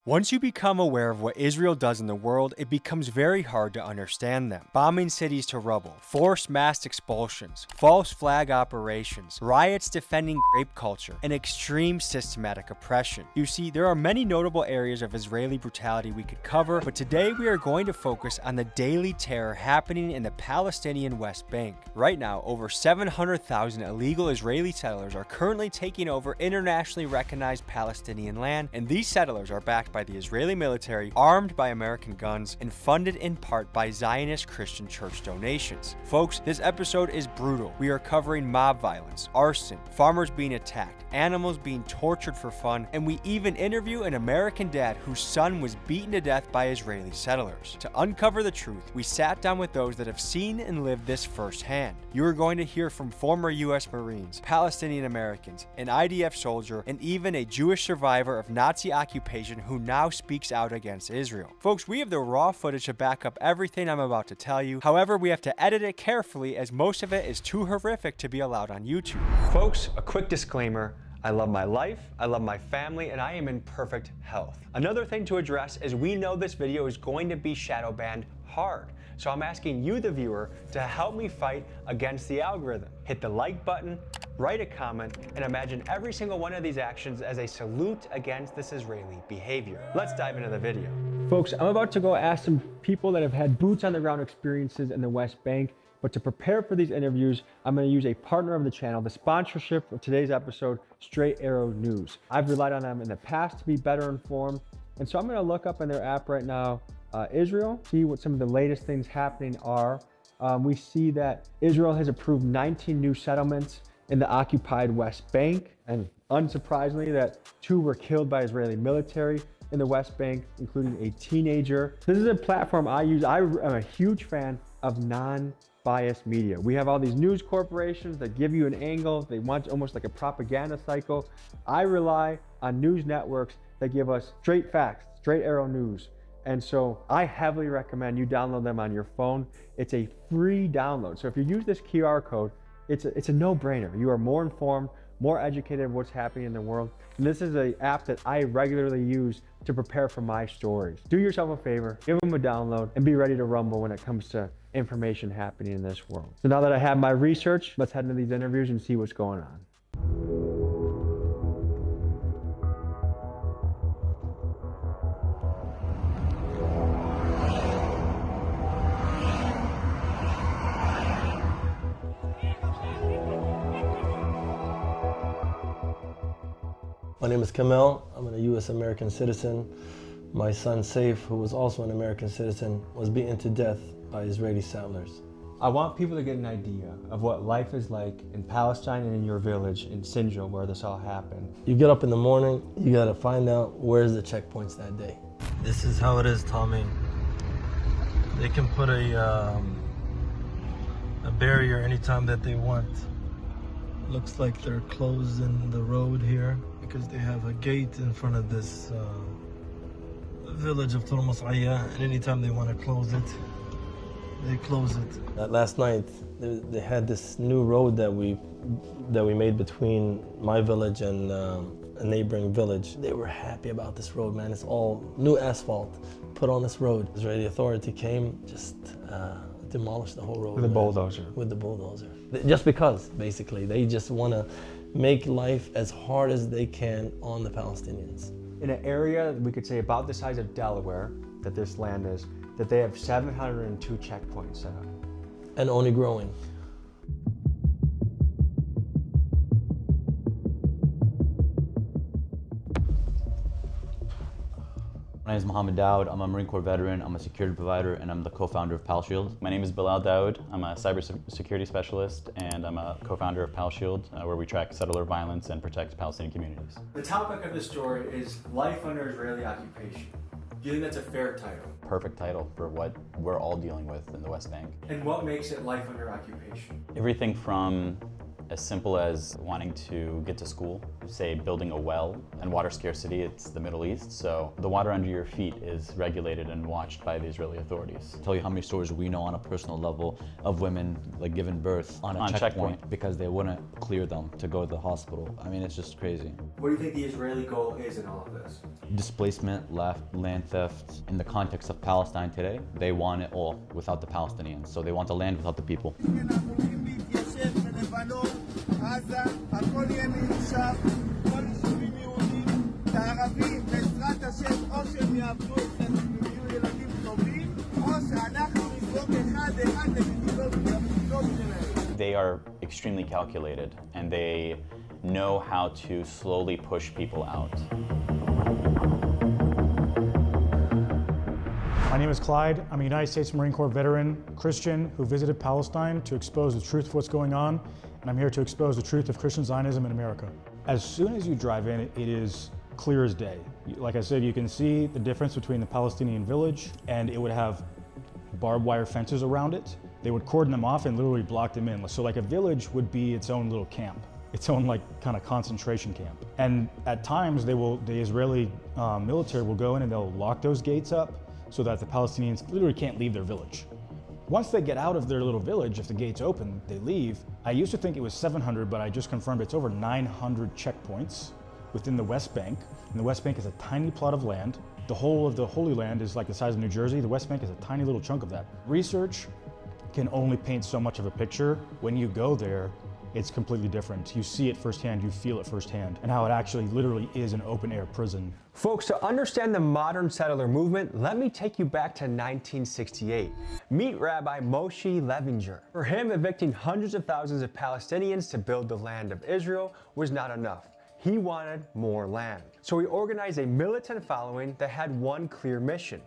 Once you become aware of what Israel does in the world, it becomes very hard to understand them. Bombing cities to rubble, forced mass expulsions, false flag operations, riots defending grape culture, and extreme systematic oppression. You see, there are many notable areas of Israeli brutality we could cover, but today we are going to focus on the daily terror happening in the Palestinian West Bank. Right now, over 700,000 illegal Israeli settlers are currently taking over internationally recognized Palestinian land, and these settlers are backed by the Israeli military, armed by American guns, and funded in part by Zionist Christian church donations. Folks, this episode is brutal. We are covering mob violence, arson, farmers being attacked, animals being tortured for fun, and we even interview an American dad whose son was beaten to death by Israeli settlers. To uncover the truth, we sat down with those that have seen and lived this firsthand. You are going to hear from former U.S. Marines, Palestinian Americans, an IDF soldier, and even a Jewish survivor of Nazi occupation who now speaks out against Israel. Folks, we have the raw footage to back up everything I'm about to tell you. However, we have to edit it carefully as most of it is too horrific to be allowed on YouTube. Folks, a quick disclaimer. I love my life, I love my family, and I am in perfect health. Another thing to address is we know this video is going to be shadow banned hard. So I'm asking you, the viewer, to help me fight against the algorithm. Hit the like button, write a comment, and imagine every single one of these actions as a salute against this Israeli behavior. Let's dive into the video. Folks, I'm about to go ask some people that have had boots on the ground experiences in the West Bank, but to prepare for these interviews, I'm going to use a partner of the channel, the sponsorship of today's episode, Straight Arrow News. I've relied on them in the past to be better informed, and so I'm going to look up in their app right now, Israel, see what some of the latest things happening are. We see that Israel has approved 19 new settlements in the occupied West Bank, and unsurprisingly that 2 were killed by Israeli military in the West Bank, including a teenager. This is a platform I use. I am a huge fan of non-biased media. We have all these news corporations that give you an angle. They want almost like a propaganda cycle. I rely on news networks that give us straight facts, straight arrow news. And so I heavily recommend you download them on your phone. It's a free download. So if you use this QR code, it's a no-brainer. You are more informed, more educated of what's happening in the world. And this is an app that I regularly use to prepare for my stories. Do yourself a favor, give them a download, and be ready to rumble when it comes to information happening in this world. So now that I have my research, let's head into these interviews and see what's going on. My name is Kamel. I'm a U.S. American citizen. My son Saif, who was also an American citizen, was beaten to death by Israeli settlers. I want people to get an idea of what life is like in Palestine and in your village in Sinjar where this all happened. You get up in the morning, you gotta find out where's the checkpoints that day. This is how it is, Tommy. They can put a barrier anytime that they want. Looks like they're closing the road here because they have a gate in front of this village of Turmus Aya, and anytime they want to close it, they close it. Last night, they had this new road that we made between my village and a neighboring village. They were happy about this road, man. It's all new asphalt put on this road. Israeli authority came, just demolished the whole road. With a bulldozer. With the bulldozer. Just because, basically. They just want to make life as hard as they can on the Palestinians. In an area, we could say about the size of Delaware, that this land is, that they have 702 checkpoints set up. And only growing. My name is Mohammed Daoud. I'm a Marine Corps veteran. I'm a security provider, and I'm the co-founder of PalShield. My name is Bilal Daoud. I'm a cybersecurity specialist, and I'm a co-founder of PalShield, where we track settler violence and protect Palestinian communities. The topic of the story is life under Israeli occupation. Do you think that's a fair title? Perfect title for what we're all dealing with in the West Bank. And what makes it life under occupation? Everything from as simple as wanting to get to school, say building a well, and water scarcity, it's the Middle East, so the water under your feet is regulated and watched by the Israeli authorities. I'll tell you how many stories we know on a personal level of women like giving birth on a checkpoint because they wouldn't clear them to go to the hospital. I mean, it's just crazy. What do you think the Israeli goal is in all of this? Displacement, land theft. In the context of Palestine today, they want it all without the Palestinians. So they want the land without the people. They are extremely calculated, and they know how to slowly push people out. My name is Clyde. I'm a United States Marine Corps veteran, Christian, who visited Palestine to expose the truth of what's going on, and I'm here to expose the truth of Christian Zionism in America. As soon as you drive in, it is clear as day. Like I said, you can see the difference between the Palestinian village, and it would have barbed wire fences around it. They would cordon them off and literally block them in. So like a village would be its own little camp, its own like kind of concentration camp. And at times the Israeli military will go in and they'll lock those gates up so that the Palestinians literally can't leave their village. Once they get out of their little village, if the gates open, they leave. I used to think it was 700, but I just confirmed it's over 900 checkpoints within the West Bank. And the West Bank is a tiny plot of land. The whole of the Holy Land is like the size of New Jersey. The West Bank is a tiny little chunk of that. Research can only paint so much of a picture. When you go there, it's completely different. You see it firsthand, you feel it firsthand, and how it actually literally is an open air prison. Folks, to understand the modern settler movement, let me take you back to 1968. Meet Rabbi Moshe Levinger. For him, evicting hundreds of thousands of Palestinians to build the land of Israel was not enough. He wanted more land. So he organized a militant following that had one clear mission: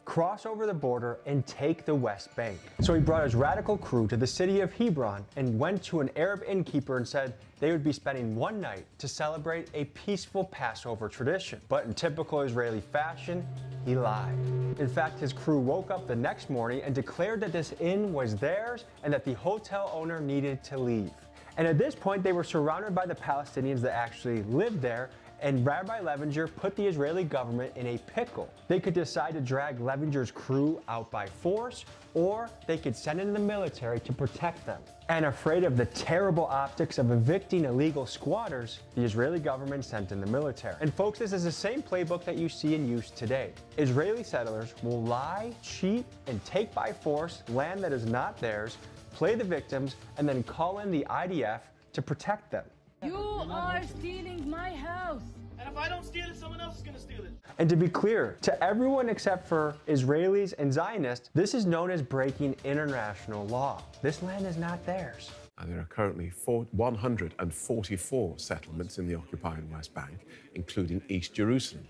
cross over the border and take the West Bank. So he brought his radical crew to the city of Hebron and went to an Arab innkeeper and said they would be spending one night to celebrate a peaceful Passover tradition. But in typical Israeli fashion, he lied. In fact, his crew woke up the next morning and declared that this inn was theirs and that the hotel owner needed to leave. And at this point, they were surrounded by the Palestinians that actually lived there, and Rabbi Levinger put the Israeli government in a pickle. They could decide to drag Levinger's crew out by force, or they could send in the military to protect them. And afraid of the terrible optics of evicting illegal squatters, the Israeli government sent in the military. And folks, this is the same playbook that you see in use today. Israeli settlers will lie, cheat, and take by force land that is not theirs, play the victims, and then call in the IDF to protect them. You are stealing my house. And if I don't steal it, someone else is going to steal it. And to be clear, to everyone except for Israelis and Zionists, this is known as breaking international law. This land is not theirs. And there are currently 144 settlements in the occupied West Bank, including East Jerusalem,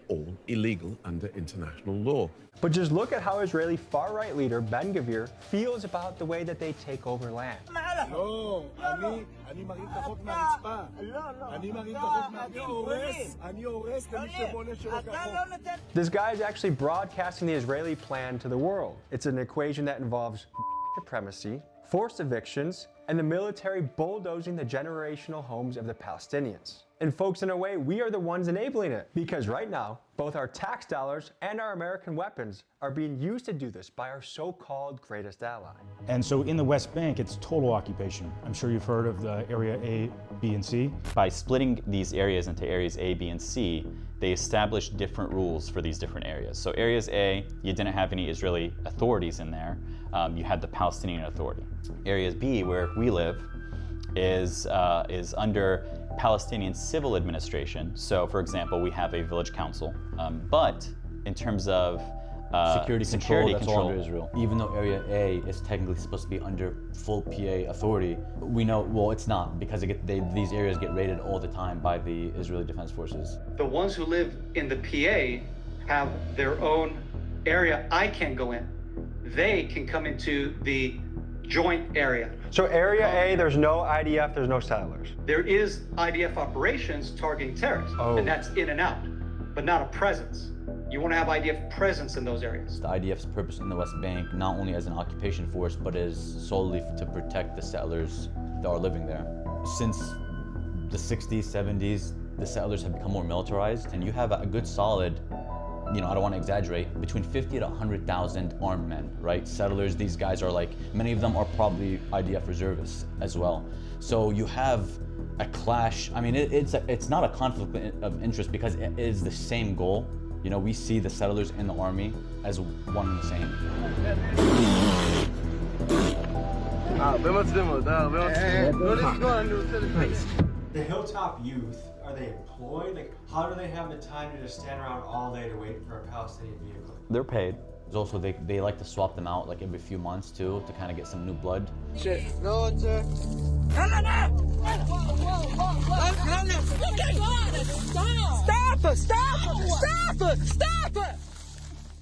all illegal under international law. But just look at how Israeli far-right leader Ben-Gvir feels about the way that they take over land. לא, אני מרים את החוק מהרצפה. אני מרים את החוק אני הורס למי שבונה שלא כחוק. This guy is actually broadcasting the Israeli plan to the world. It's an equation that involves supremacy, forced evictions, and the military bulldozing the generational homes of the Palestinians. And folks, in a way, we are the ones enabling it, because right now, both our tax dollars and our American weapons are being used to do this by our so-called greatest ally. And so in the West Bank, it's total occupation. I'm sure you've heard of the area A, B, and C. By splitting these areas into areas A, B, and C, they established different rules for these different areas. So areas A, you didn't have any Israeli authorities in there. You had the Palestinian Authority. Areas B, where we live, is under Palestinian civil administration. So, for example, we have a village council. But in terms of Security control under Israel. Even though Area A is technically supposed to be under full PA authority, we know, well, it's not, because these areas get raided all the time by the Israeli Defense Forces. The ones who live in the PA have their own area I can't go in. They can come into the joint area. So area A, there's no IDF, there's no settlers. There is IDF operations targeting terrorists, and that's in and out, but not a presence. You want to have IDF presence in those areas. The IDF's purpose in the West Bank, not only as an occupation force, but is solely to protect the settlers that are living there. Since the 60s, 70s, the settlers have become more militarized, and you have a good solid, I don't want to exaggerate, between 50 to 100,000 armed men, right? Settlers, these guys are like, many of them are probably IDF reservists as well. So you have a clash. I mean, it's not a conflict of interest because it is the same goal. We see the settlers and the army as one and the same. The Hilltop youth, are they employed? Like, how do they have the time to just stand around all day to wait for a Palestinian vehicle? They're paid. Also, they like to swap them out like every few months too, to kind of get some new blood. Shit. No, sir. Stop it!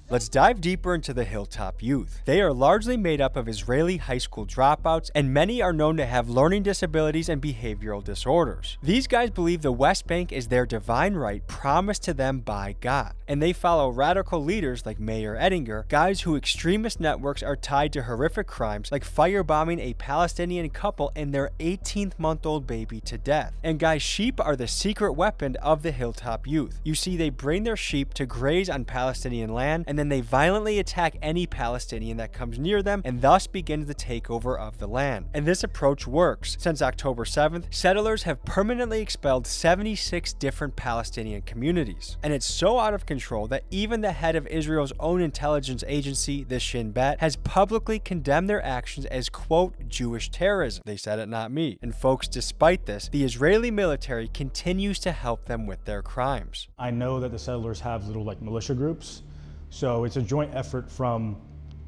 Let's dive deeper into the Hilltop youth. They are largely made up of Israeli high school dropouts, and many are known to have learning disabilities and behavioral disorders. These guys believe the West Bank is their divine right promised to them by God, and they follow radical leaders like Mayor Ettinger, guys who extremist networks are tied to horrific crimes like firebombing a Palestinian couple and their 18-month-old baby to death. And guys, sheep are the secret weapon of the Hilltop youth. You see, they bring their sheep to graze on Palestinian land, and then they violently attack any Palestinian that comes near them, and thus begins the takeover of the land. And this approach works. Since October 7th, settlers have permanently expelled 76 different Palestinian communities. And it's so out of control that even the head of Israel's own intelligence agency, the Shin Bet, has publicly condemned their actions as, quote, Jewish terrorism. They said it, not me. And folks, despite this, the Israeli military continues to help them with their crimes. I know that the settlers have little militia groups. So it's a joint effort from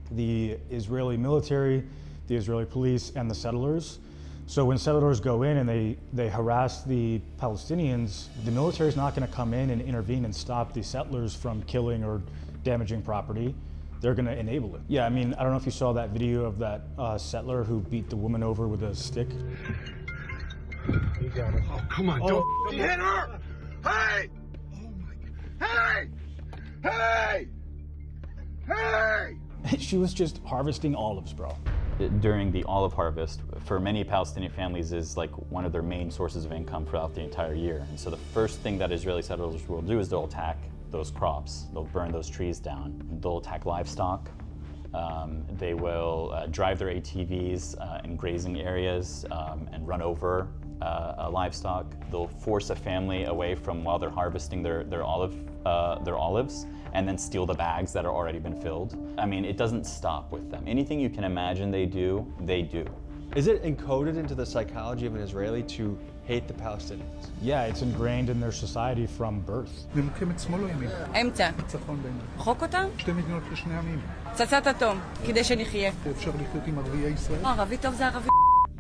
the Israeli military, the Israeli police, and the settlers. So when settlers go in and they harass the Palestinians, the military is not going to come in and intervene and stop the settlers from killing or damaging property. They're going to enable it. Yeah, I mean, I don't know if you saw that video of that settler who beat the woman over with a stick. You got it. Oh, come on, don't hit her! Hey! Oh my God. Hey! Hey! Hey! She was just harvesting olives, bro. During the olive harvest, for many Palestinian families, is like one of their main sources of income throughout the entire year. And so the first thing that Israeli settlers will do is they'll attack those crops. They'll burn those trees down. They'll attack livestock. They will drive their ATVs in grazing areas and run over livestock. They'll force a family away from while they're harvesting their olives, and then steal the bags that are already been filled. I mean, it doesn't stop with them. Anything you can imagine they do, they do. Is it encoded into the psychology of an Israeli to hate the Palestinians? Yeah, it's ingrained in their society from birth. במלחמת שמאל או ימין? אמצע. ניצחון בינינו. חוק אותם? שתי מדינות לשני עמים. פצצת אטום, כדי שנחיה. אפשר לחיות עם ערביי ישראל? ערבי טוב זה ערבי.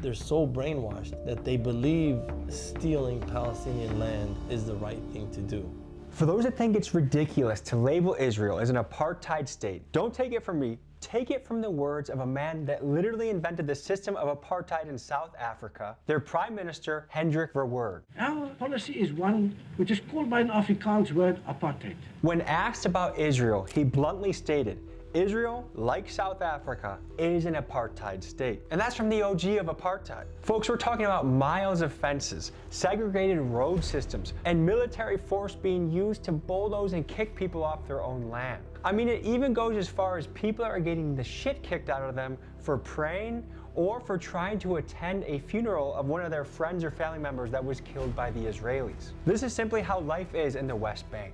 They're so brainwashed that they believe stealing Palestinian land is the right thing to do. For those that think it's ridiculous to label Israel as an apartheid state, don't take it from me, take it from the words of a man that literally invented the system of apartheid in South Africa, their Prime Minister, Hendrik Verwoerd. Our policy is one which is called by an Afrikaans word, apartheid. When asked about Israel, he bluntly stated, Israel, like South Africa, is an apartheid state. And that's from the OG of apartheid. Folks, we're talking about miles of fences, segregated road systems, and military force being used to bulldoze and kick people off their own land. I mean, it even goes as far as people are getting the shit kicked out of them for praying or for trying to attend a funeral of one of their friends or family members that was killed by the Israelis. This is simply how life is in the West Bank.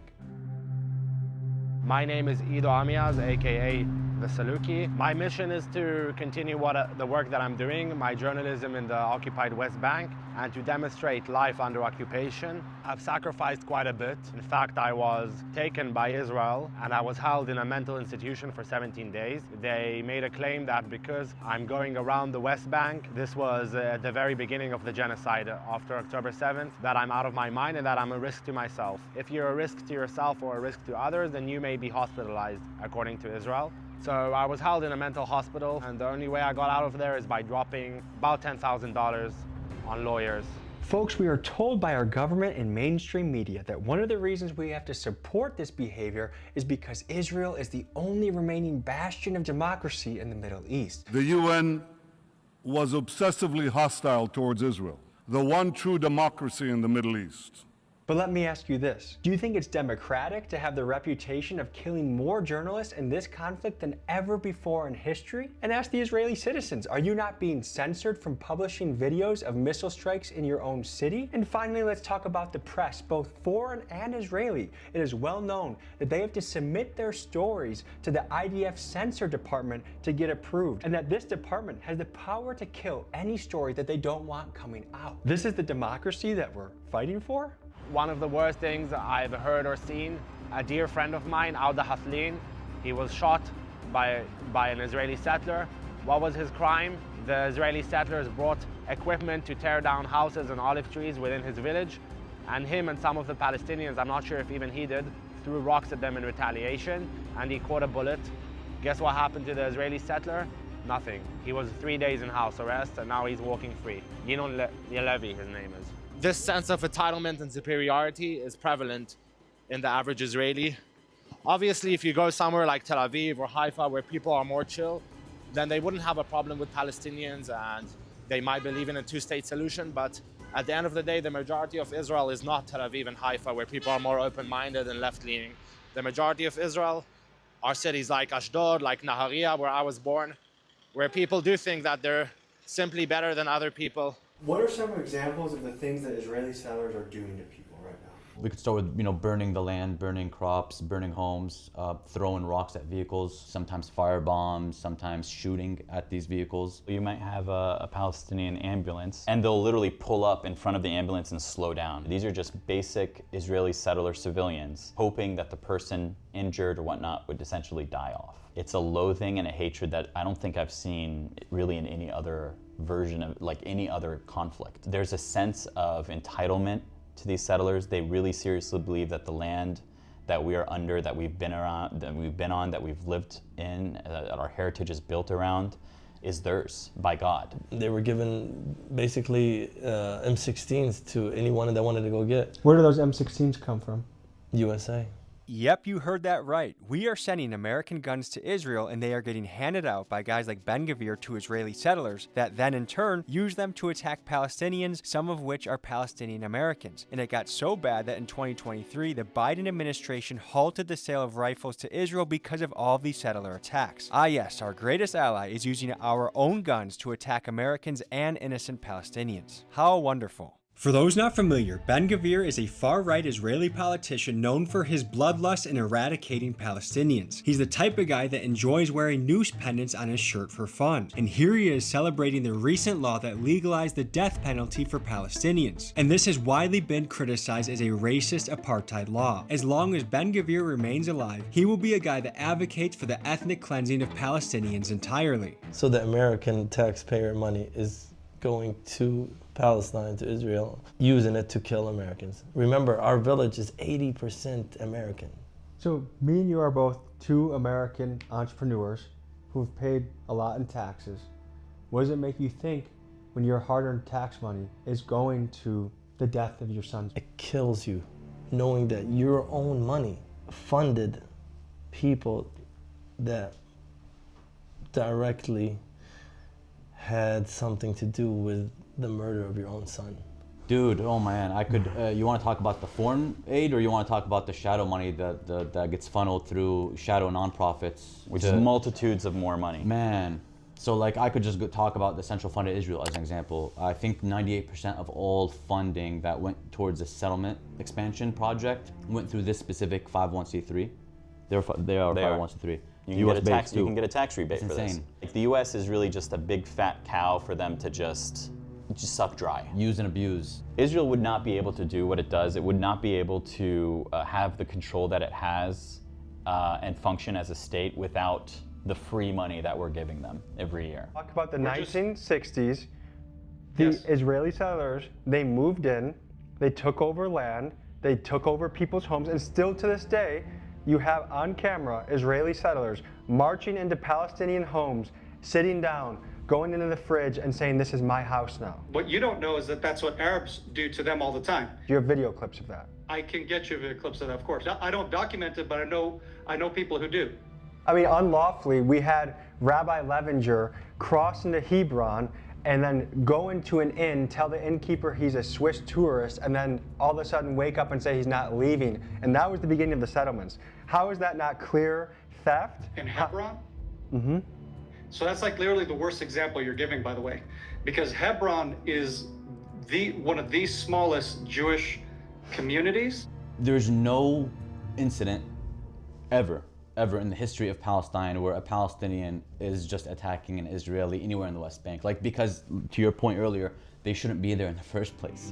My name is Ido Amiaz, aka The Saluki. My mission is to continue the work that I'm doing, my journalism in the occupied West Bank, and to demonstrate life under occupation. I've sacrificed quite a bit. In fact, I was taken by Israel and I was held in a mental institution for 17 days. They made a claim that because I'm going around the West Bank, this was at the very beginning of the genocide after October 7th, that I'm out of my mind and that I'm a risk to myself. If you're a risk to yourself or a risk to others, then you may be hospitalized, according to Israel. So I was held in a mental hospital, and the only way I got out of there is by dropping about $10,000 on lawyers. Folks, we are told by our government and mainstream media that one of the reasons we have to support this behavior is because Israel is the only remaining bastion of democracy in the Middle East. The UN was obsessively hostile towards Israel. the one true democracy in the Middle East. But let me ask you this. Do you think it's democratic to have the reputation of killing more journalists in this conflict than ever before in history? And ask the Israeli citizens, are you not being censored from publishing videos of missile strikes in your own city? And finally, let's talk about the press, both foreign and Israeli. It is well known that they have to submit their stories to the IDF censor department to get approved, and that this department has the power to kill any story that they don't want coming out. This is the democracy that we're fighting for? One of the worst things I've heard or seen, a dear friend of mine, Auda Haslin, he was shot by an Israeli settler. What was his crime? The Israeli settlers brought equipment to tear down houses and olive trees within his village, and him and some of the Palestinians, I'm not sure if even he did, threw rocks at them in retaliation, and he caught a bullet. Guess what happened to the Israeli settler? Nothing. He was 3 days in house arrest, and now he's walking free. Yinon Yelevi, his name is. This sense of entitlement and superiority is prevalent in the average Israeli. Obviously, if you go somewhere like Tel Aviv or Haifa where people are more chill, then they wouldn't have a problem with Palestinians and they might believe in a two-state solution. But at the end of the day, the majority of Israel is not Tel Aviv and Haifa where people are more open-minded and left-leaning. The majority of Israel are cities like Ashdod, like Nahariya, where I was born, where people do think that they're simply better than other people. What are some examples of the things that Israeli settlers are doing to people right now? We could start with, burning the land, burning crops, burning homes, throwing rocks at vehicles, sometimes fire bombs, sometimes shooting at these vehicles. You might have a Palestinian ambulance, and they'll literally pull up in front of the ambulance and slow down. These are just basic Israeli settler civilians, hoping that the person injured or whatnot would essentially die off. It's a loathing and a hatred that I don't think I've seen really in any other version of any other conflict. There's a sense of entitlement to these settlers. They really seriously believe that the land that we are under, that we've been around, that we've been on, that we've lived in, that our heritage is built around, is theirs by God. They were given basically M16s to anyone that wanted to go get. Where do those M16s come from? USA. Yep, you heard that right. We are sending American guns to Israel, and they are getting handed out by guys like Ben-Gvir to Israeli settlers that then in turn use them to attack Palestinians, some of which are Palestinian Americans. And it got so bad that in 2023, the Biden administration halted the sale of rifles to Israel because of all these settler attacks. Ah yes, our greatest ally is using our own guns to attack Americans and innocent Palestinians. How wonderful. For those not familiar, Ben-Gvir is a far-right Israeli politician known for his bloodlust in eradicating Palestinians. He's the type of guy that enjoys wearing noose pendants on his shirt for fun. And here he is celebrating the recent law that legalized the death penalty for Palestinians. And this has widely been criticized as a racist apartheid law. As long as Ben-Gvir remains alive, he will be a guy that advocates for the ethnic cleansing of Palestinians entirely. So the American taxpayer money is going to Palestine, to Israel, using it to kill Americans. Remember, our village is 80% American. So me and you are both two American entrepreneurs who've paid a lot in taxes. What does it make you think when your hard-earned tax money is going to the death of your sons? It kills you knowing that your own money funded people that directly had something to do with the murder of your own son. Dude, oh man, I could, you want to talk about the foreign aid, or you want to talk about the shadow money that gets funneled through shadow nonprofits? Which is multitudes of more money. Man, so I could just talk about the Central Fund of Israel as an example. I think 98% of all funding that went towards a settlement expansion project went through this specific 501c3. They are 501c3. You can get a tax rebate for this. The U.S. is really just a big fat cow for them to just suck dry. Use and abuse. Israel would not be able to do what it does. It would not be able to have the control that it has and function as a state without the free money that we're giving them every year. Talk about the 1960s. The Israeli settlers, they moved in, they took over land, they took over people's homes, and still to this day, you have on camera Israeli settlers marching into Palestinian homes, sitting down, going into the fridge and saying, this is my house now. What you don't know is that that's what Arabs do to them all the time. Do you have video clips of that? I can get you video clips of that, of course. I don't document it, but I know people who do. I mean, unlawfully, we had Rabbi Levinger cross into Hebron and then go into an inn, tell the innkeeper he's a Swiss tourist, and then all of a sudden wake up and say he's not leaving. And that was the beginning of the settlements. How is that not clear theft? In Hebron? Mm-hmm. So that's like literally the worst example you're giving, by the way, because Hebron is one of the smallest Jewish communities. There's no incident ever in the history of Palestine where a Palestinian is just attacking an Israeli anywhere in the West Bank. Like, because to your point earlier, they shouldn't be there in the first place.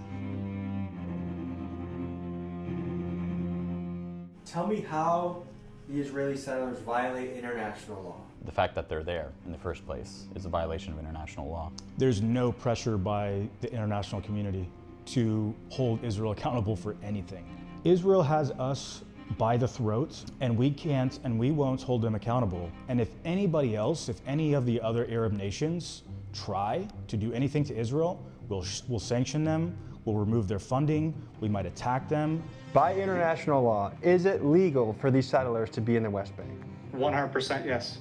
Tell me how the Israeli settlers violate international law. The fact that they're there in the first place is a violation of international law. There's no pressure by the international community to hold Israel accountable for anything. Israel has us by the throat, and we can't and we won't hold them accountable. And if anybody else, if any of the other Arab nations try to do anything to Israel, we'll sanction them, we'll remove their funding, we might attack them. By international law, is it legal for these settlers to be in the West Bank? 100% yes,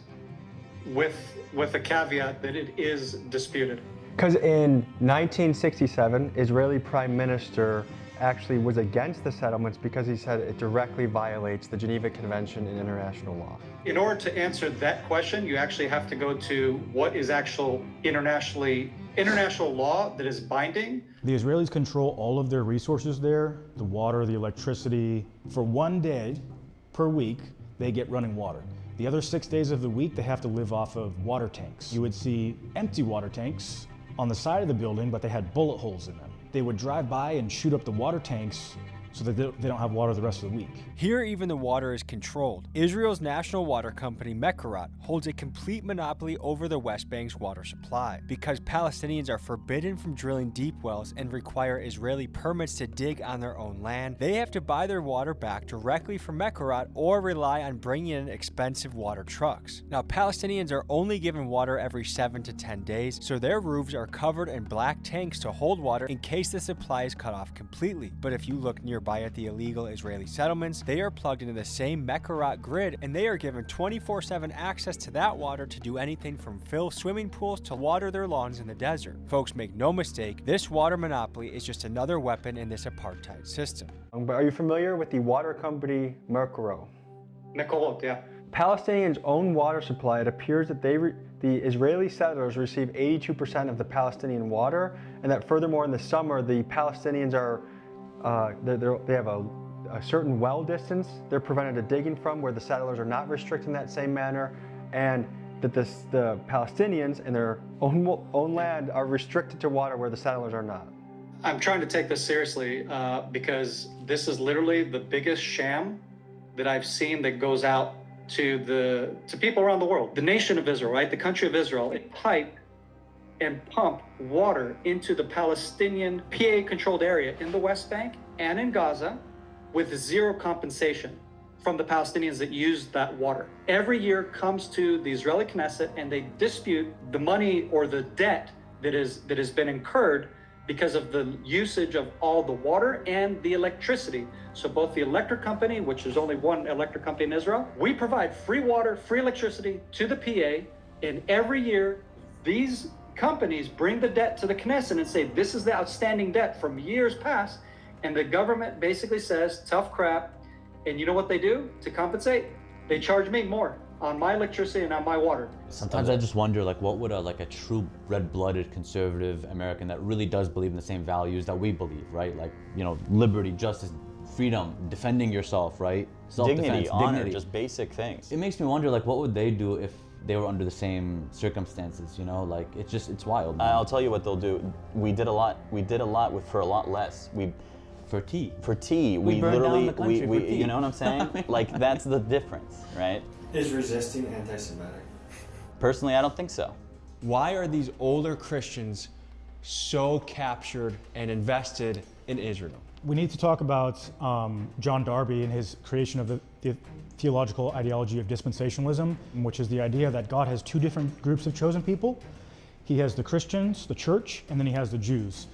with a caveat that it is disputed. Because in 1967, Israeli Prime Minister actually was against the settlements because he said it directly violates the Geneva Convention and international law. In order to answer that question, you actually have to go to what is actual international law that is binding. The Israelis control all of their resources there, the water, the electricity. For 1 day per week, they get running water. The other 6 days of the week, they have to live off of water tanks. You would see empty water tanks on the side of the building, but they had bullet holes in them. They would drive by and shoot up the water tanks so that they don't have water the rest of the week. Here, even the water is controlled. Israel's national water company, Mekorot, holds a complete monopoly over the West Bank's water supply. Because Palestinians are forbidden from drilling deep wells and require Israeli permits to dig on their own land, they have to buy their water back directly from Mekorot or rely on bringing in expensive water trucks. Now, Palestinians are only given water every 7 to 10 days, so their roofs are covered in black tanks to hold water in case the supply is cut off completely. But if you look nearby at the illegal Israeli settlements, they are plugged into the same Mekorot grid, and they are given 24/7 access to that water to do anything from fill swimming pools to water their lawns in the desert. Folks, make no mistake, this water monopoly is just another weapon in this apartheid system. But are you familiar with the water company Mekorot? Mekorot, yeah. Palestinians' own water supply, it appears that the Israeli settlers receive 82% of the Palestinian water, and that furthermore in the summer, the Palestinians are they have a certain well distance they're prevented of digging from where the settlers are not restricted in that same manner, and that the Palestinians in their own land are restricted to water where the settlers are not. I'm trying to take this seriously because this is literally the biggest sham that I've seen that goes out to people around the world. The nation of Israel, right? The country of Israel, it pipe and pump water into the Palestinian PA-controlled area in the West Bank and in Gaza with zero compensation from the Palestinians that use that water. Every year comes to the Israeli Knesset and they dispute the money or the debt that has been incurred because of the usage of all the water and the electricity. So both the electric company, which is only one electric company in Israel, we provide free water, free electricity to the PA, and every year these companies bring the debt to the Knesset and say, this is the outstanding debt from years past, and the government basically says, tough crap, and you know what they do to compensate? They charge me more on my electricity and on my water. Sometimes I just wonder, like, what would a true red-blooded conservative American that really does believe in the same values that we believe, right? Like, you know, liberty, justice, freedom, defending yourself, right? Dignity, honor, just basic things. It makes me wonder, like, what would they do if they were under the same circumstances, you know? Like, it's wild. Man. I'll tell you what they'll do. We did a lot for a lot less. For tea. We literally, down the country for tea. You know what I'm saying? Like, that's the difference, right? Is resisting anti-Semitic? Personally, I don't think so. Why are these older Christians so captured and invested in Israel? We need to talk about John Darby and his creation of the theological ideology of dispensationalism, which is the idea that God has two different groups of chosen people. He has the Christians, the church, and then he has the Jews.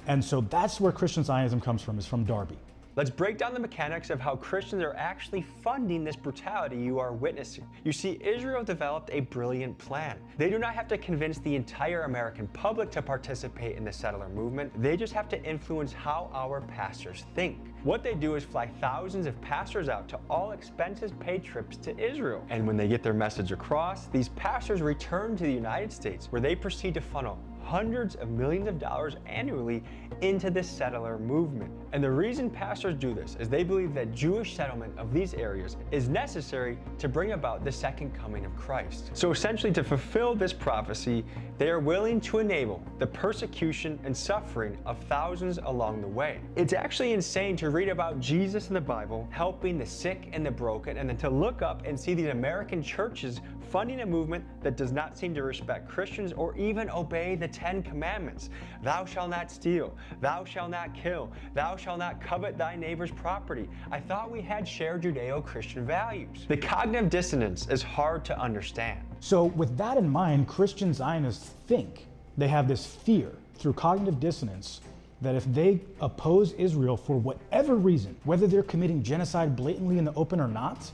And so that's where Christian Zionism comes from, is from Darby. Let's break down the mechanics of how Christians are actually funding this brutality you are witnessing. You see, Israel developed a brilliant plan. They do not have to convince the entire American public to participate in the settler movement. They just have to influence how our pastors think. What they do is fly thousands of pastors out to all expenses paid trips to Israel. And when they get their message across, these pastors return to the United States, where they proceed to funnel hundreds of millions of dollars annually into the settler movement. And the reason pastors do this is they believe that Jewish settlement of these areas is necessary to bring about the second coming of Christ. So essentially, to fulfill this prophecy, they are willing to enable the persecution and suffering of thousands along the way. It's actually insane to read about Jesus in the Bible helping the sick and the broken, and then to look up and see these American churches funding a movement that does not seem to respect Christians or even obey the 10 Commandments. Thou shalt not steal. Thou shalt not kill. Thou shalt not covet thy neighbor's property. I thought we had shared Judeo-Christian values. The cognitive dissonance is hard to understand. So with that in mind, Christian Zionists think they have this fear through cognitive dissonance that if they oppose Israel for whatever reason, whether they're committing genocide blatantly in the open or not,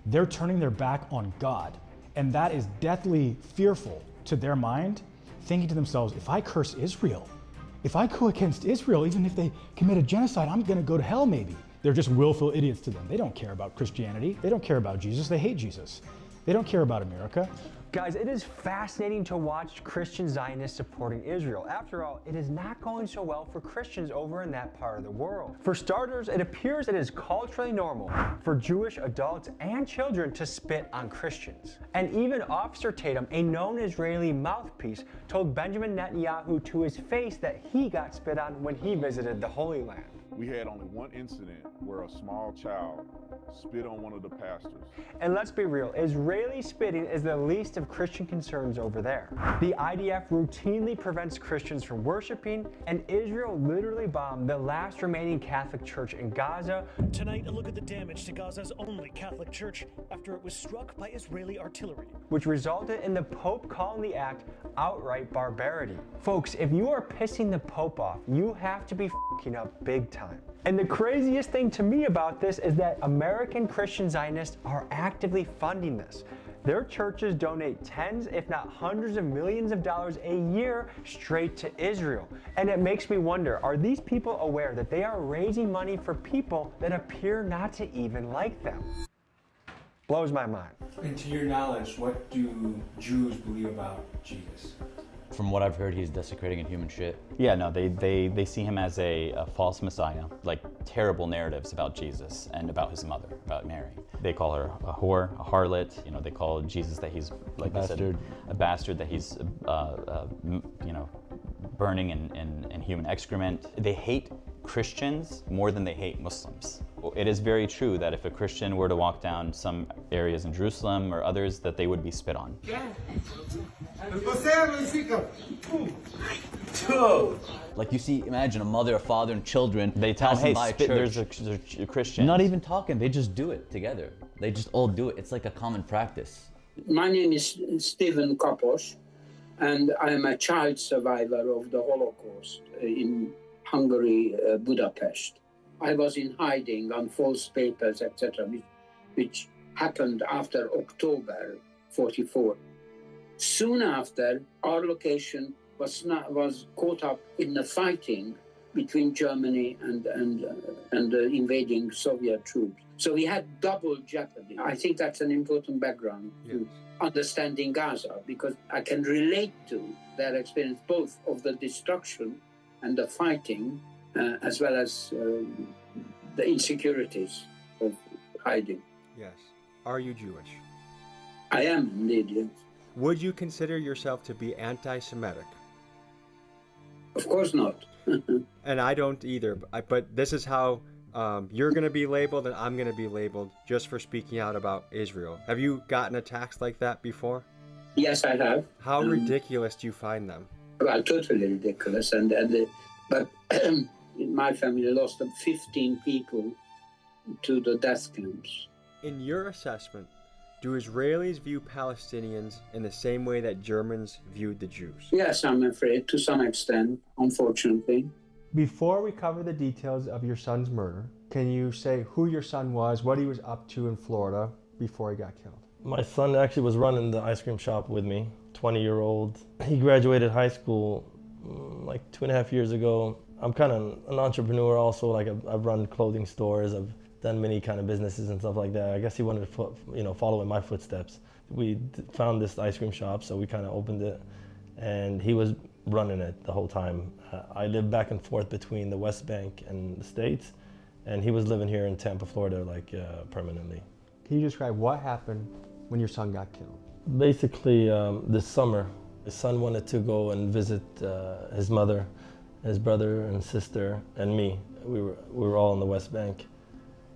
they're turning their back on God. And that is deathly fearful to their mind, thinking to themselves, if I curse Israel, if I go against Israel, even if they commit a genocide, I'm gonna go to hell maybe. They're just willful idiots to them. They don't care about Christianity. They don't care about Jesus. They hate Jesus. They don't care about America. Guys, it is fascinating to watch Christian Zionists supporting Israel. After all, it is not going so well for Christians over in that part of the world. For starters, it appears it is culturally normal for Jewish adults and children to spit on Christians. And even Officer Tatum, a known Israeli mouthpiece, told Benjamin Netanyahu to his face that he got spit on when he visited the Holy Land. We had only one incident where a small child spit on one of the pastors. And let's be real, Israeli spitting is the least of Christian concerns over there. The IDF routinely prevents Christians from worshiping, and Israel literally bombed the last remaining Catholic church in Gaza. Tonight, a look at the damage to Gaza's only Catholic church after it was struck by Israeli artillery, which resulted in the Pope calling the act outright barbarity. Folks, if you are pissing the Pope off, you have to be f***ing up big time. And the craziest thing to me about this is that American Christian Zionists are actively funding this. Their churches donate tens, if not hundreds of millions of dollars a year straight to Israel. And it makes me wonder, are these people aware that they are raising money for people that appear not to even like them? Blows my mind. And to your knowledge, what do Jews believe about Jesus? From what I've heard, he's desecrating and human shit. Yeah, no, they see him as a false messiah, like terrible narratives about Jesus and about his mother, about Mary. They call her a whore, a harlot. You know, they call Jesus that he's like a bastard. A bastard, that he's you know, burning in human excrement. They hate Christians more than they hate Muslims. It is very true that if a Christian were to walk down some areas in Jerusalem or others, that they would be spit on. Like you see, imagine a mother, a father, and children. They tell them, hey, spit, there's a Christian. Not even talking, they just do it together. They just all do it. It's like a common practice. My name is Stephen Kapos, and I am a child survivor of the Holocaust in Hungary, Budapest. I was in hiding on false papers, etc., which happened after October 44. Soon after, our location was caught up in the fighting between Germany and the invading Soviet troops. So we had double jeopardy. I think that's an important background to understanding Gaza, because I can relate to their experience both of the destruction and the fighting, as well as the insecurities of hiding. Yes. Are you Jewish? I am indeed, yes. Would you consider yourself to be anti-Semitic? Of course not. And I don't either, but this is how you're going to be labeled and I'm going to be labeled just for speaking out about Israel. Have you gotten attacks like that before? Yes, I have. How ridiculous do you find them? Well, totally ridiculous. But my family lost 15 people to the death camps. In your assessment, do Israelis view Palestinians in the same way that Germans viewed the Jews? Yes, I'm afraid, to some extent, unfortunately. Before we cover the details of your son's murder, can you say who your son was, what he was up to in Florida before he got killed? My son actually was running the ice cream shop with me, 20-year-old. He graduated high school like 2.5 years ago. I'm kind of an entrepreneur also, like I've run clothing stores, I've done many kind of businesses and stuff like that. I guess he wanted to follow in my footsteps. We found this ice cream shop, so we kind of opened it, and he was running it the whole time. I lived back and forth between the West Bank and the States, and he was living here in Tampa, Florida, like permanently. Can you describe what happened when your son got killed? Basically, this summer, his son wanted to go and visit his mother, his brother and sister, and me. We were all in the West Bank.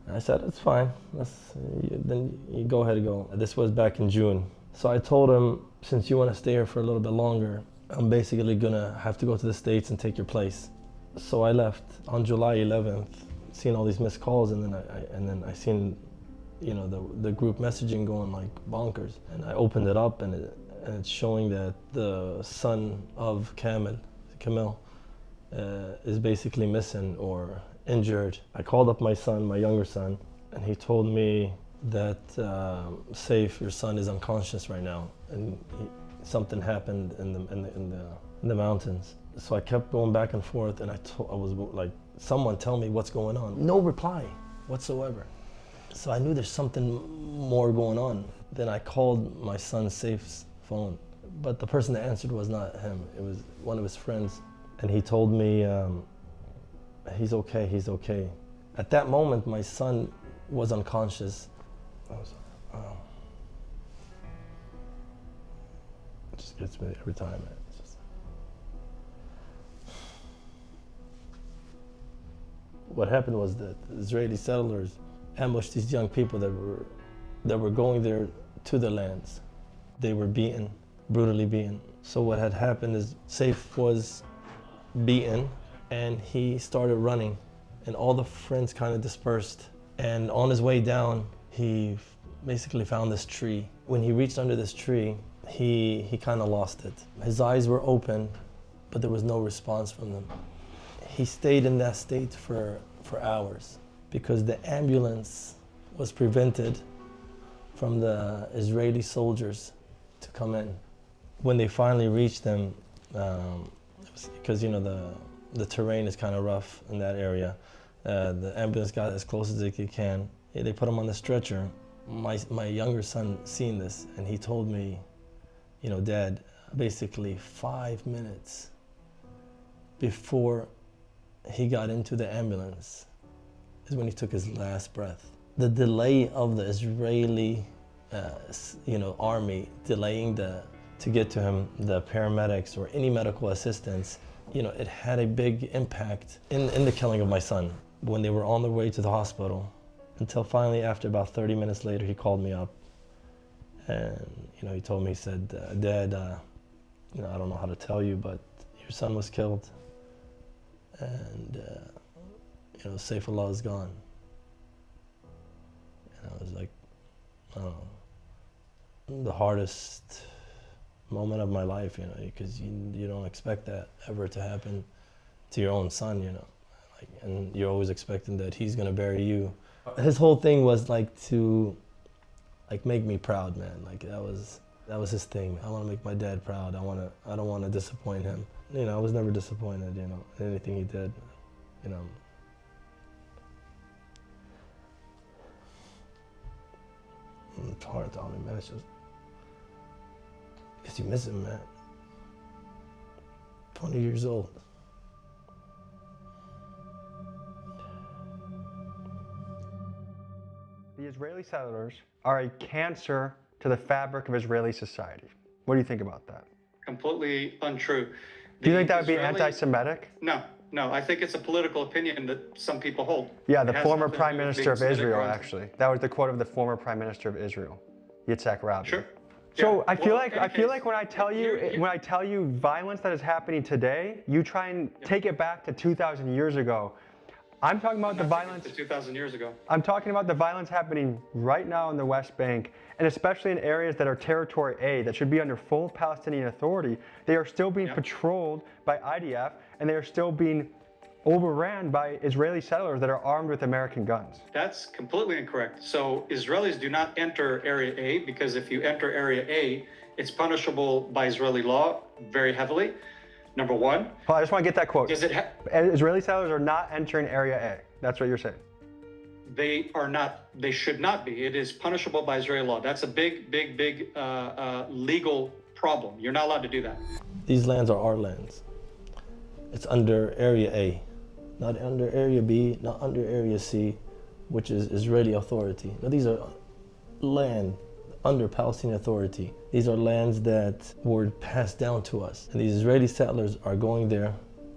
And I said, it's fine, then you go ahead and go. This was back in June. So I told him, since you want to stay here for a little bit longer, I'm basically gonna have to go to the States and take your place. So I left on July 11th, seeing all these missed calls, and then I seen, the group messaging going like bonkers. And I opened it up, and it's showing that the son of Camille, is basically missing or injured. I called up my son, my younger son, and he told me that, Saif, your son is unconscious right now, and something happened in the mountains. So I kept going back and forth, and I was like, someone tell me what's going on. No reply whatsoever. So I knew there's something more going on. Then I called my son Saif's phone, but the person that answered was not him. It was one of his friends, and he told me, he's okay, he's okay. At that moment, my son was unconscious. I was like, oh. It just gets me every time. What happened was that Israeli settlers ambushed these young people that were going there to the lands. They were beaten, brutally beaten. So what had happened is Saif was beaten, and he started running, and all the friends kind of dispersed. And on his way down, he basically found this tree. When he reached under this tree, he kind of lost it. His eyes were open, but there was no response from them. He stayed in that state for hours because the ambulance was prevented from the Israeli soldiers to come in. When they finally reached them, because the terrain is kind of rough in that area, the ambulance got as close as they can. They put him on the stretcher. My younger son seen this, and he told me, Dad, basically 5 minutes before he got into the ambulance is when he took his last breath. The delay of the Israeli, army delaying to get to him, the paramedics or any medical assistance, it had a big impact in the killing of my son. When they were on their way to the hospital, until finally after about 30 minutes later, he called me up, and he told me, he said, Dad, I don't know how to tell you, but your son was killed, and Saifullah is gone. And I was like, I don't know, the hardest moment of my life, because you don't expect that ever to happen to your own son, and you're always expecting that he's gonna bury you. His whole thing was to make me proud, man. That was his thing. I want to make my dad proud. I don't want to disappoint him. I was never disappointed, in anything he did, It's hard, Tommy, man. It's just, because you miss him, man. 20 years old. The Israeli settlers are a cancer to the fabric of Israeli society. What do you think about that? Completely untrue. Do you think that would be Israeli- anti-Semitic? No, I think it's a political opinion that some people hold. Yeah, the It has former nothing to Prime do with Minister being of Semitic Israel, or anti- actually. That was the quote of the former Prime Minister of Israel, Yitzhak Rabin. Sure. So Yeah. I feel Well, like in any case, when I tell you violence that is happening today, you try and take it back to 2,000 years ago. I'm talking about the violence. 2,000 years ago. I'm talking about the violence happening right now in the West Bank, and especially in areas that are Territory A, that should be under full Palestinian authority. They are still being patrolled by IDF, and they are still being overran by Israeli settlers that are armed with American guns. That's completely incorrect. So Israelis do not enter Area A because if you enter Area A, it's punishable by Israeli law very heavily. Number one. Well, I just want to get that quote. Does it Israeli settlers are not entering Area A. That's what you're saying. They are not. They should not be. It is punishable by Israeli law. That's a big legal problem. You're not allowed to do that. These lands are our lands. It's under Area A, not under Area B, not under Area C, which is Israeli authority. Now, these are land under Palestinian authority. These are lands that were passed down to us. And these Israeli settlers are going there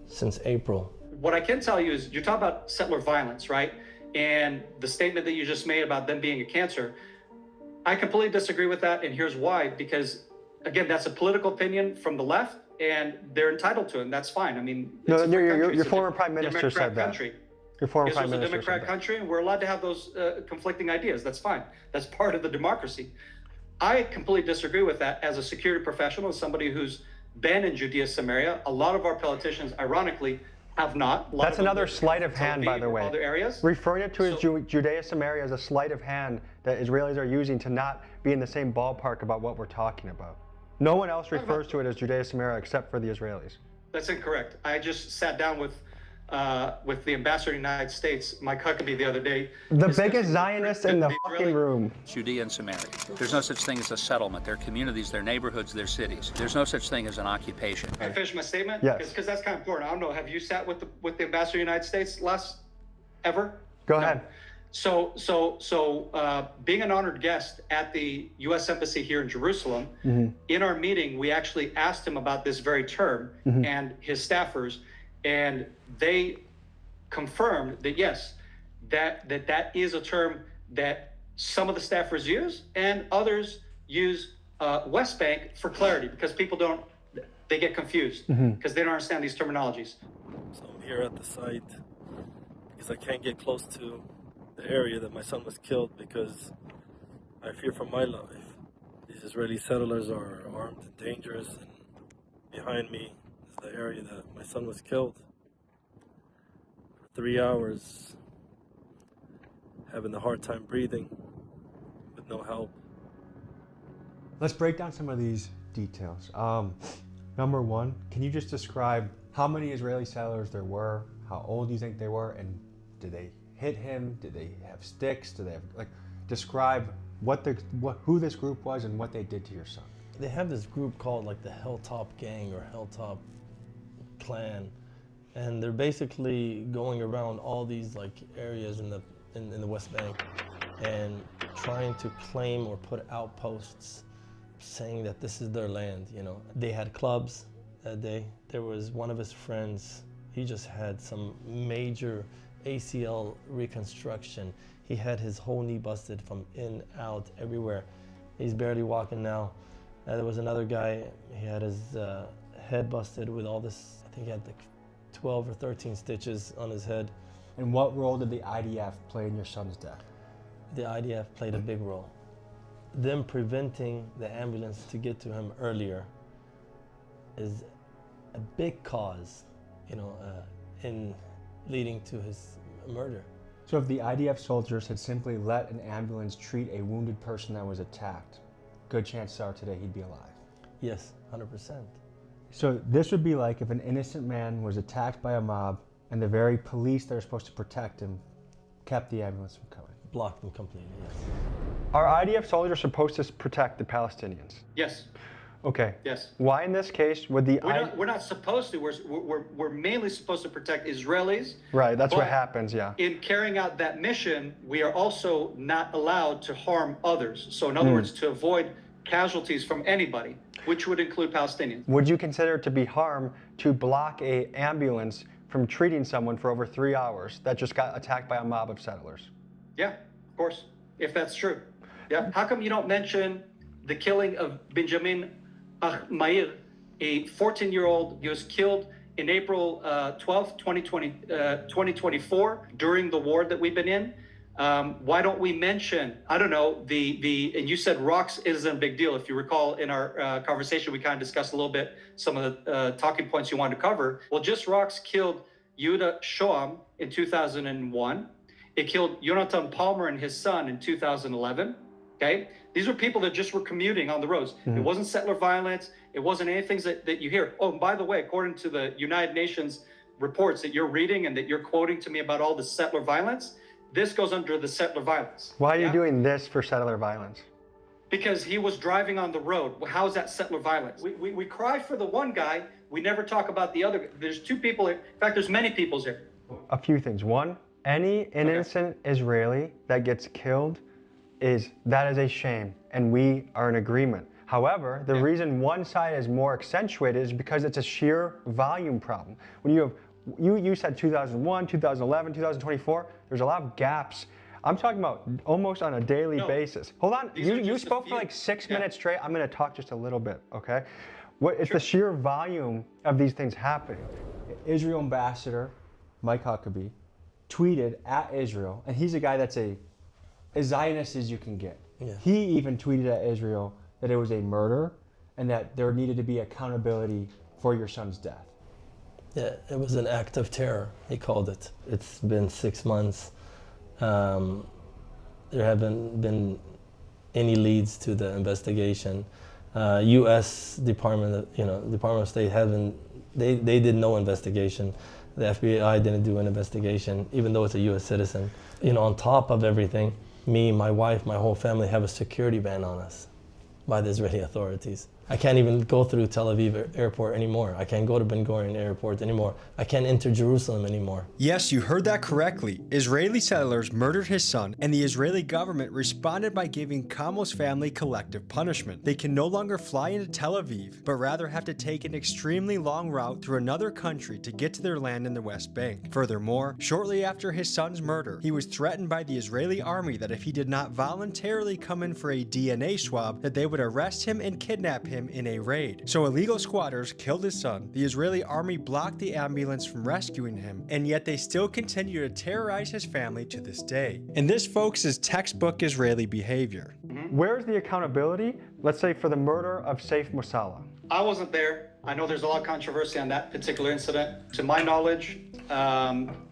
since April. What I can tell you is you're talking about settler violence, right? And the statement that you just made about them being a cancer, I completely disagree with that. And here's why, because again, that's a political opinion from the left and they're entitled to it, and that's fine. I mean, no, your former prime minister said that. Country. Your former prime Israel's minister a Democrat country, and we're allowed to have those conflicting ideas. That's fine. That's part of the democracy. I completely disagree with that as a security professional, as somebody who's been in Judea, Samaria. A lot of our politicians, ironically, have not. That's another sleight of hand, by the way. Other areas. Referring it to as Judea, Samaria as a sleight of hand that Israelis are using to not be in the same ballpark about what we're talking about. No one else refers to it as Judea, Samaria except for the Israelis. That's incorrect. I just sat down with the ambassador of the United States, Mike Huckabee, the other day. The biggest Zionist in the fucking room. Judea and Samaria. There's no such thing as a settlement. They're communities, they're neighborhoods, they're cities. There's no such thing as an occupation. Can I finish my statement? Yes. Because that's kind of important. I don't know. Have you sat with the ambassador of the United States ever? Go ahead. So being an honored guest at the U.S. Embassy here in Jerusalem, in our meeting, we actually asked him about this very term and his staffers, and they confirmed that yes, that is a term that some of the staffers use and others use West Bank for clarity because people they get confused because they don't understand these terminologies. So I'm here at the site because I can't get close to the area that my son was killed because I fear for my life. These Israeli settlers are armed and dangerous, and behind me is the area that my son was killed. For 3 hours, having a hard time breathing with no help. Let's break down some of these details. Number one, can you just describe how many Israeli settlers there were, how old you think they were, and did they hit him? Did they have sticks? Did they have, describe who this group was and what they did to your son? They have this group called the Hilltop Gang or Hilltop Clan, and they're basically going around all these areas in the West Bank and trying to claim or put outposts saying that this is their land. They had clubs that day. There was one of his friends, he just had some major ACL reconstruction. He had his whole knee busted from in, out, everywhere. He's barely walking now. There was another guy, he had his head busted with all this, I think he had 12 or 13 stitches on his head. And what role did the IDF play in your son's death? The IDF played a big role. Them preventing the ambulance to get to him earlier is a big cause, in leading to his murder. So if the IDF soldiers had simply let an ambulance treat a wounded person that was attacked, good chances are today he'd be alive. Yes, 100%. So this would be like if an innocent man was attacked by a mob and the very police that are supposed to protect him kept the ambulance from coming. Blocked them completely, yes. Are IDF soldiers supposed to protect the Palestinians? Yes. Okay. Yes. Why in this case would the we're not supposed to. We're mainly supposed to protect Israelis. Right. That's what happens. Yeah. In carrying out that mission, we are also not allowed to harm others. So in other words, to avoid casualties from anybody, which would include Palestinians. Would you consider it to be harm to block a ambulance from treating someone for over 3 hours that just got attacked by a mob of settlers? Yeah, of course, if that's true. Yeah. How come you don't mention the killing of Benjamin Mair, a 14-year-old? He was killed in April 12th, 2024 during the war that we've been in. Why don't we mention, I don't know, and you said rocks isn't a big deal. If you recall in our conversation, we kind of discussed a little bit some of the talking points you wanted to cover. Well, just rocks killed Yehuda Shoam in 2001. It killed Yonatan Palmer and his son in 2011. Okay, these were people that just were commuting on the roads. It wasn't settler violence. It wasn't anything that you hear. Oh, and by the way, according to the United Nations reports that you're reading and that you're quoting to me about all the settler violence, this goes under the settler violence. Why are you doing this for settler violence? Because he was driving on the road. Well, how is that settler violence? We cry for the one guy. We never talk about the other. There's two people here. In fact, there's many peoples here. A few things. One, any innocent Israeli that gets killed that is a shame, and we are in agreement. However, the reason one side is more accentuated is because it's a sheer volume problem. When you said 2001, 2011, 2024, there's a lot of gaps. I'm talking about almost on a daily basis. Hold on, you spoke for like 6 minutes straight. I'm gonna talk just a little bit, okay? It's the sheer volume of these things happening. Israel ambassador Mike Huckabee tweeted at Israel, and he's a guy that's as Zionist as you can get. Yeah. He even tweeted at Israel that it was a murder and that there needed to be accountability for your son's death. Yeah, it was an act of terror, he called it. It's been 6 months. There haven't been any leads to the investigation. U.S. Department of State they did no investigation. The FBI didn't do an investigation, even though it's a U.S. citizen. On top of everything, me, my wife, my whole family have a security ban on us by the Israeli authorities. I can't even go through Tel Aviv airport anymore. I can't go to Ben Gurion airport anymore. I can't enter Jerusalem anymore. Yes, you heard that correctly. Israeli settlers murdered his son, and the Israeli government responded by giving Kamal's family collective punishment. They can no longer fly into Tel Aviv, but rather have to take an extremely long route through another country to get to their land in the West Bank. Furthermore, shortly after his son's murder, he was threatened by the Israeli army that if he did not voluntarily come in for a DNA swab, that they would arrest him and kidnap him in a raid. So illegal squatters killed his son. The Israeli army blocked the ambulance from rescuing him, and yet they still continue to terrorize his family to this day. And this, folks, is textbook Israeli behavior. Where's the accountability, let's say, for the murder of Saif Musalla? I wasn't there. I know there's a lot of controversy on that particular incident. To my knowledge,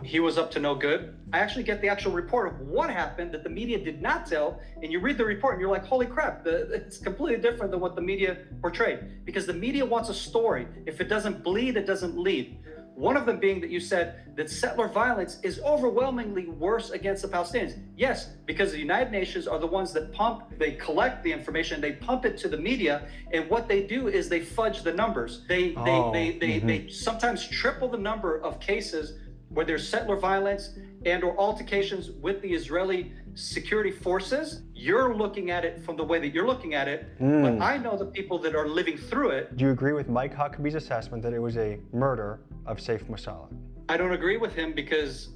he was up to no good. I actually get the actual report of what happened that the media did not tell, and you read the report and you're like, holy crap, it's completely different than what the media portrayed. Because the media wants a story. If it doesn't bleed, it doesn't lead. One of them being that you said that settler violence is overwhelmingly worse against the Palestinians. Yes, because the United Nations are the ones that they collect the information, they pump it to the media, and what they do is they fudge the numbers. They sometimes triple the number of cases where there's settler violence and or altercations with the Israeli security forces. You're looking at it from the way that you're looking at it, but I know the people that are living through it. Do you agree with Mike Huckabee's assessment that it was a murder of Saif Musalla? I don't agree with him because,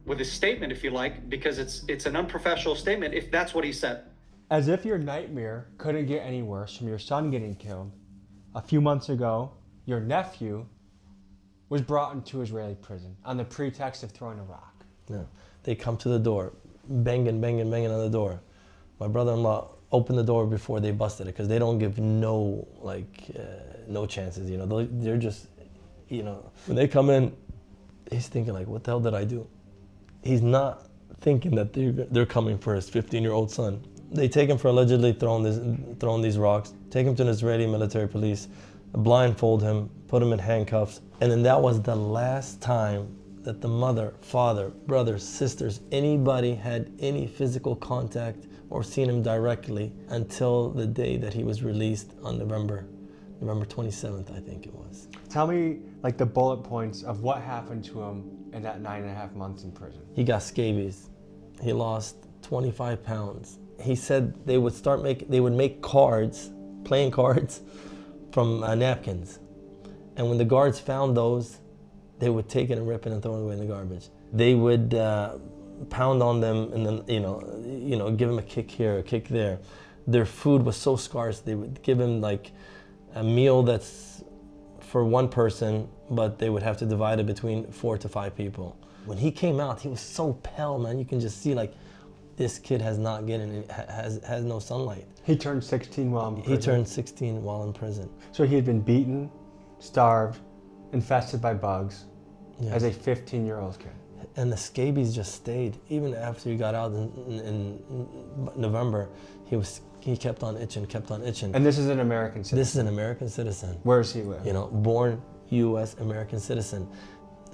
with his statement, if you like, because it's an unprofessional statement if that's what he said. As if your nightmare couldn't get any worse from your son getting killed, a few months ago, your nephew was brought into Israeli prison on the pretext of throwing a rock. Yeah. They come to the door, banging on the door. My brother-in-law opened the door before they busted it because they don't give no chances. They're just, when they come in, he's thinking like, what the hell did I do? He's not thinking that they're coming for his 15-year-old son. They take him for allegedly throwing these rocks, take him to an Israeli military police, blindfold him, put him in handcuffs, and then that was the last time that the mother, father, brothers, sisters, anybody had any physical contact or seen him directly until the day that he was released on November 27th, I think it was. Tell me like the bullet points of what happened to him in that 9.5 months in prison. He got scabies. He lost 25 pounds. He said they would make cards, playing cards, from napkins. And when the guards found those, they would take it and rip it and throw it away in the garbage. They would pound on them and then, give them a kick here, a kick there. Their food was so scarce, they would give him like a meal that's for one person, but they would have to divide it between 4 to 5 people. When he came out, he was so pale, man. You can just see like, this kid has no sunlight. He turned 16 while in prison? He turned 16 while in prison. So he had been beaten, starved, infested by bugs, as a 15-year-old kid. And the scabies just stayed. Even after he got out in November, he kept on itching, kept on itching. And this is an American citizen? This is an American citizen. Where does he live? You know, born U.S. American citizen,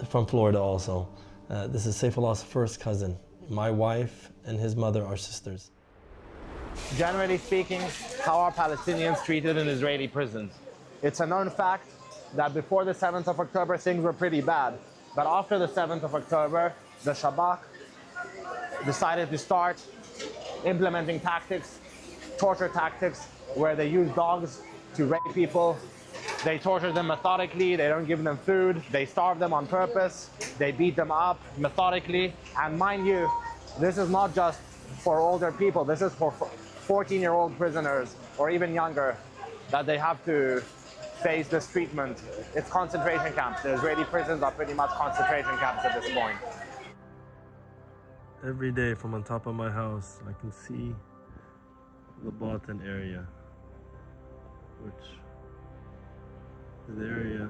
from Florida also. This is Sayfullah's first cousin. My wife and his mother are sisters. Generally speaking, how are Palestinians treated in Israeli prisons? It's a known fact that before the 7th of October, things were pretty bad. But after the 7th of October, the Shabak decided to start implementing tactics, torture tactics, where they use dogs to rape people. They torture them methodically, they don't give them food, they starve them on purpose, they beat them up methodically. And mind you, this is not just for older people, this is for 14-year-old prisoners or even younger, that they have to face this treatment. It's concentration camps. The Israeli prisons are pretty much concentration camps at this point. Every day from on top of my house, I can see the Batin area, which is the area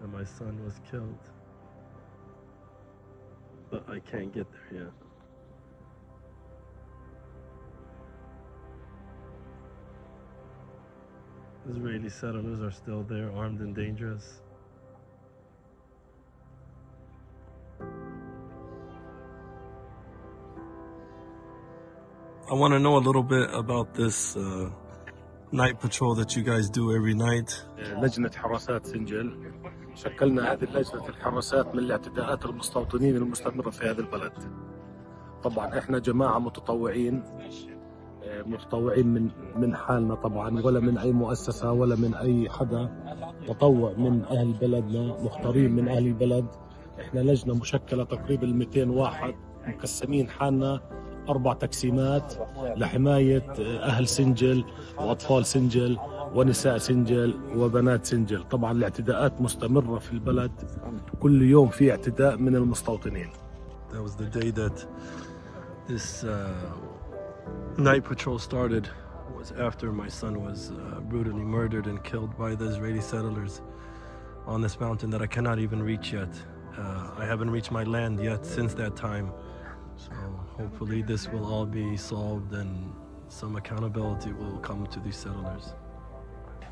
that my son was killed. But I can't get there yet. Israeli settlers are still there, armed and dangerous. I want to know a little bit about this night patrol that you guys do every night. لجنة حراسات سنجل شكلنا هذه لجنة الحراسات من الاعتداءات المستوطنين المستمرة في هذا البلد. طبعا احنا جماعة متطوعين من حالنا طبعا، ولا من اي مؤسسة ولا من اي حدا، تطوع من اهل بلدنا، مختارين من اهل البلد. احنا لجنة مشكلة تقريبا 200 واحد، مقسمين حالنا 4 تقسيمات لحماية أهل سنجل وأطفال سنجل ونساء سنجل وبنات سنجل. طبعا الاعتداءات مستمرة في البلد، كل يوم في اعتداء من المستوطنين. That was the day that this night patrol started, was after my son was brutally murdered and killed by the Israeli settlers on this mountain that I cannot even reach yet. I haven't reached my land yet since that time. So hopefully this will all be solved and some accountability will come to these settlers.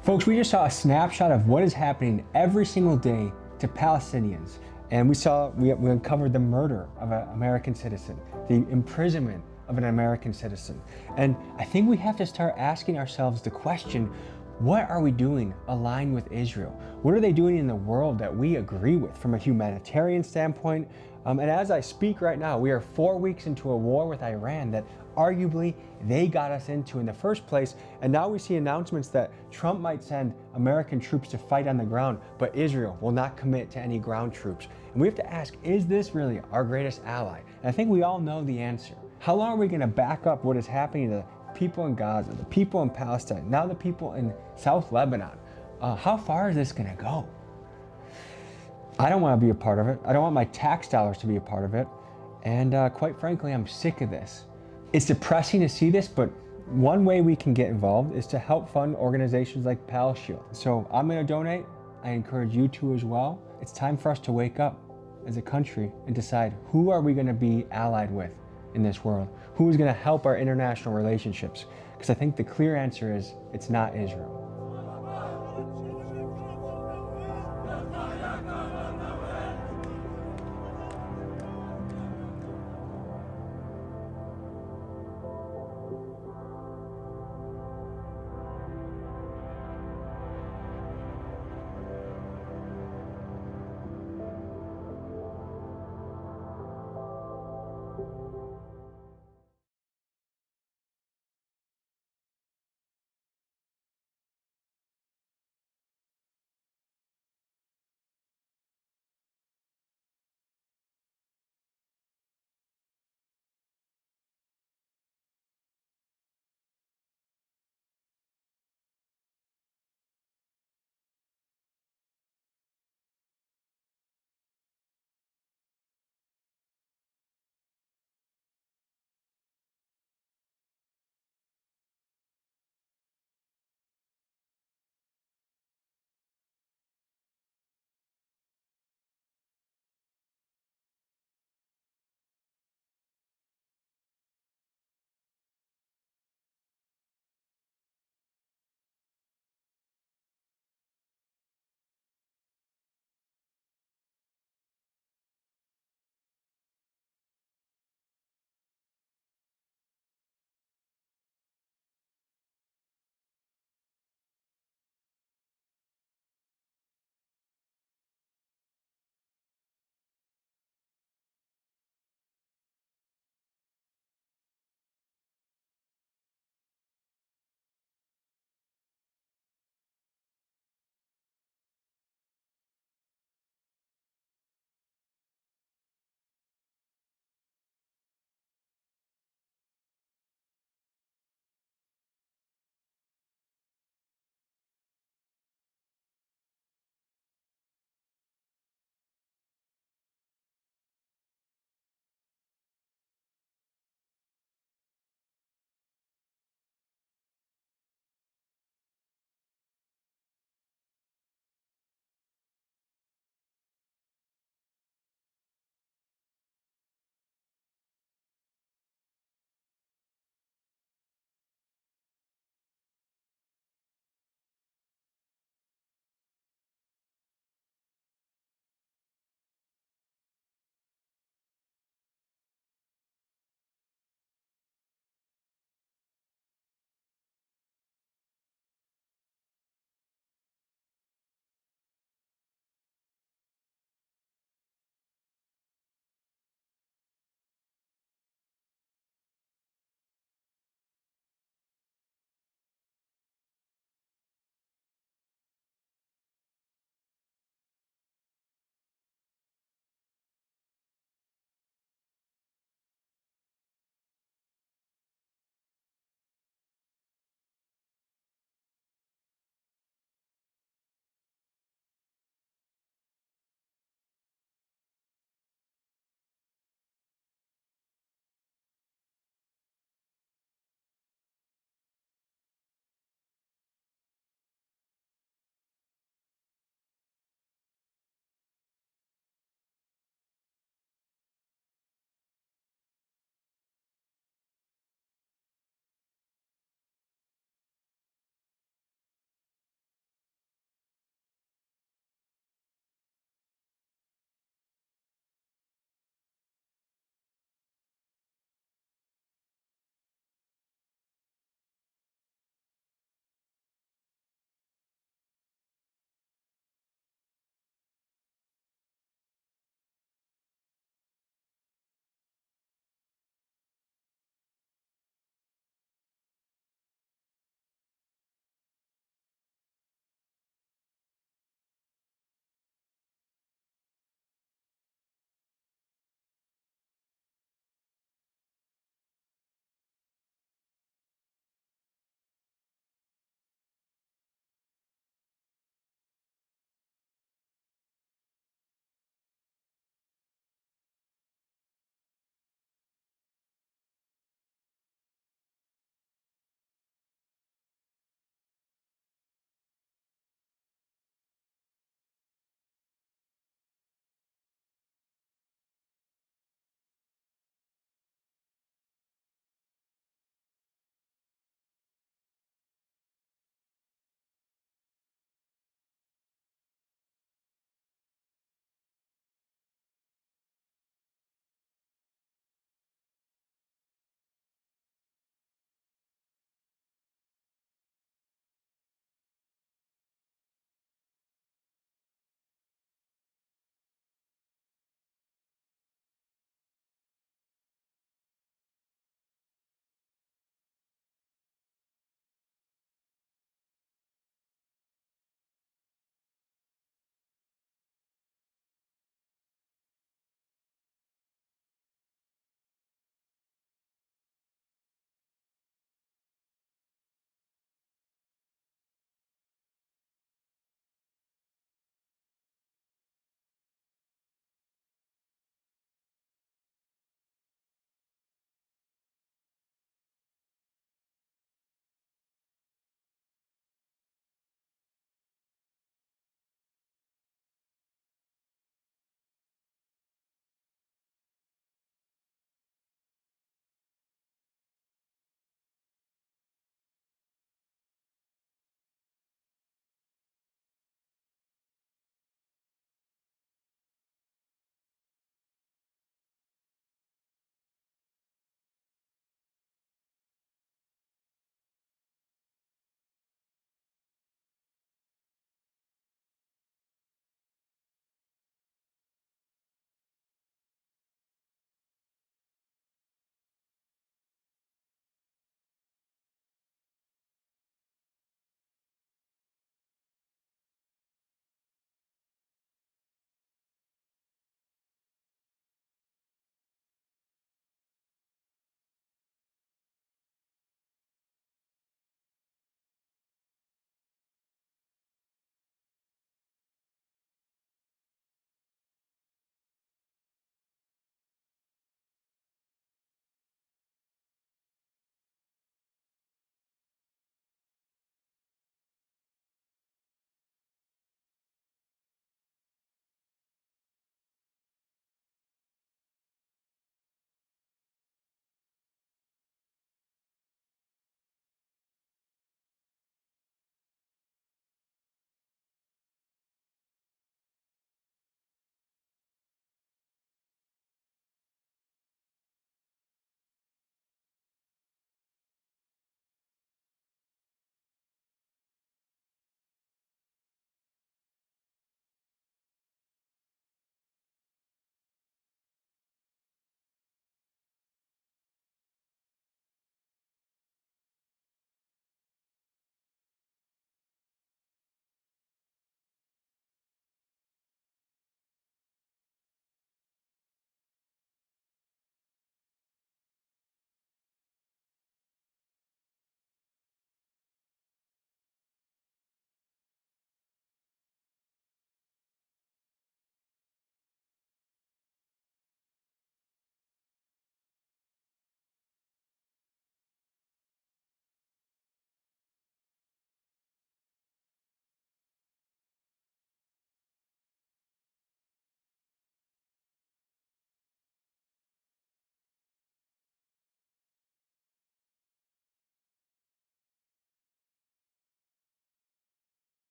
Folks, we just saw a snapshot of what is happening every single day to Palestinians. And we uncovered the murder of an American citizen, the imprisonment of an American citizen. And I think we have to start asking ourselves the question, what are we doing aligned with Israel? What are they doing in the world that we agree with from a humanitarian standpoint? And as I speak right now, we are 4 weeks into a war with Iran that arguably they got us into in the first place. And now we see announcements that Trump might send American troops to fight on the ground, but Israel will not commit to any ground troops. And we have to ask, is this really our greatest ally? And I think we all know the answer. How long are we going to back up what is happening to the people in Gaza, the people in Palestine, now the people in South Lebanon? How far is this going to go? I don't want to be a part of it. I don't want my tax dollars to be a part of it. And quite frankly, I'm sick of this. It's depressing to see this, but one way we can get involved is to help fund organizations like PalShield. So I'm going to donate. I encourage you to as well. It's time for us to wake up as a country and decide, who are we going to be allied with in this world? Who is going to help our international relationships? Because I think the clear answer is, it's not Israel.